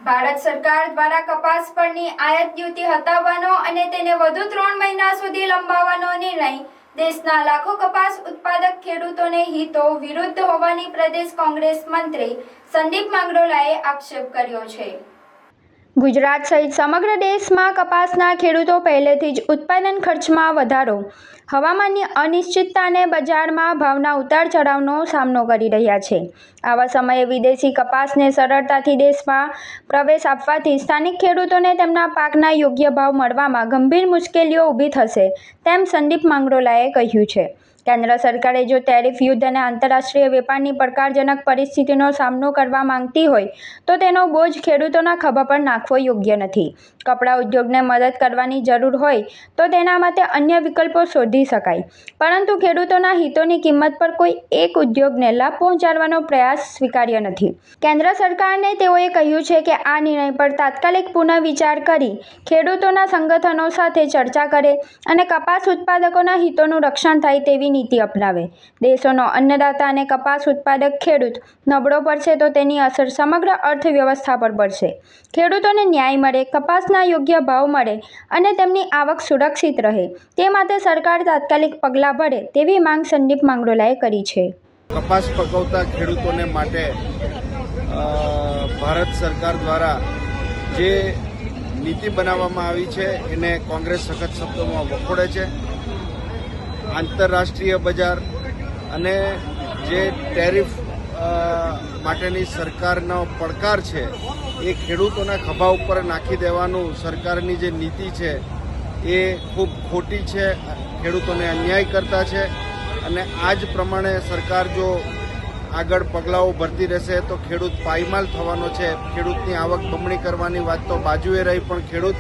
ભારત સરકાર દ્વારા કપાસ પરની આયાત ડ્યુટી હટાવવાનો અને તેને વધુ 3 મહિના સુધી લંબાવવાનો નિર્ણય દેશના લાખો કપાસ ઉત્પાદક ખેડૂતોને હિતો વિરુદ્ધ હોવાની પ્રદેશ કોંગ્રેસ મંત્રી સંદીપ માંગરોલાએ આક્ષેપ કર્યો છે। ગુજરાત સહિત સમગ્ર દેશમાં કપાસના ખેડૂતો પહેલેથી જ ઉત્પાદન ખર્ચમાં વધારો, હવામાનની અનિશ્ચિતતા અને બજારમાં ભાવના ઉતાર ચઢાવનો સામનો કરી રહ્યા છે। આવા સમયે વિદેશી કપાસને સરળતાથી દેશમાં પ્રવેશ આપવાથી સ્થાનિક ખેડૂતોને તેમના પાકના યોગ્ય ભાવ મળવામાં ગંભીર મુશ્કેલીઓ ઊભી થશે, તેમ સંદીપ માંગરોલાએ કહ્યું છે। કેન્દ્ર સરકારે જો ટેરિફ યુદ્ધ અને આંતરરાષ્ટ્રીય વેપારની પડકારજનક પરિસ્થિતિનો સામનો કરવા માંગતી હોય તો તેનો બોજ ખેડૂતોના ખભા પર નાખવો યોગ્ય નથી। કપડાં ઉદ્યોગને મદદ કરવાની જરૂર હોય તો તેના માટે અન્ય વિકલ્પો શોધી શકાય, પરંતુ ખેડૂતોના હિતોની કિંમત પર કોઈ એક ઉદ્યોગને લાભ પહોંચાડવાનો પ્રયાસ સ્વીકાર્ય નથી। કેન્દ્ર સરકારને તેઓએ કહ્યું છે કે આ નિર્ણય પર તાત્કાલિક પુનઃવિચાર કરી ખેડૂતોના સંગઠનો સાથે ચર્ચા કરે અને કપાસ ઉત્પાદકોના હિતોનું રક્ષણ થાય તેવી નીતિ અપનાવે। દેશોનો અન્નદાતા અને કપાસ ઉત્પાદક ખેડૂત નબળો પડશે તો તેની અસર સમગ્ર અર્થવ્યવસ્થા પર પડશે। ખેડૂતોને ન્યાય મળે, કપાસના યોગ્ય ભાવ મળે અને તેમની આવક સુરક્ષિત રહે તે માટે સરકાર તાત્કાલિક પગલાં ભરે તેવી માંગ સંદીપ માંગરોલાએ કરી છે। કપાસ પકવતા ખેડૂતોને માટે ભારત સરકાર દ્વારા જે નીતિ બનાવવામાં આવી છે એને કોંગ્રેસ સખત શબ્દોમાં વખોડે છે। આંતરરાષ્ટ્રીય બજાર અને જે ટેરિફ માટેની સરકારનો પડકાર છે એ ખેડૂતોના ખભા ઉપર નાખી દેવાનું સરકારની જે નીતિ છે એ ખૂબ ખોટી છે, ખેડૂતોને અન્યાય કરતા છે અને આ જ પ્રમાણે સરકાર જો આગળ પગલાઓ ભરતી રહેશે તો ખેડૂત પાયમાલ થવાનો છે। ખેડૂતની આવક બમણી કરવાની વાત તો બાજુએ રહી, પણ ખેડૂત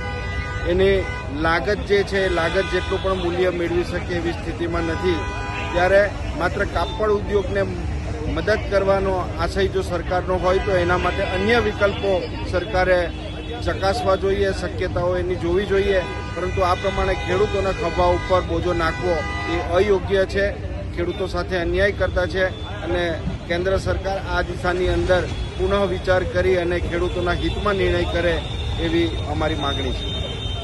એની લાગત જે છે લાગત જેટલું પણ મૂલ્ય મેળવી શકે એવી સ્થિતિમાં નથી। ત્યારે માત્ર કાપડ ઉદ્યોગને મદદ કરવાનો આશય જો સરકારનો હોય તો એના માટે અન્ય વિકલ્પો સરકારે ચકાસવા જોઈએ, શક્યતાઓ એની જોવી જોઈએ, પરંતુ આ પ્રમાણે ખેડૂતોના ખભા ઉપર બોજો નાખવો એ અયોગ્ય છે, ખેડૂતો સાથે અન્યાય કરતા છે અને કેન્દ્ર સરકાર આ દિશાની અંદર પુનઃ વિચાર કરી અને ખેડૂતોના હિતમાં નિર્ણય કરે એવી અમારી માગણી છે।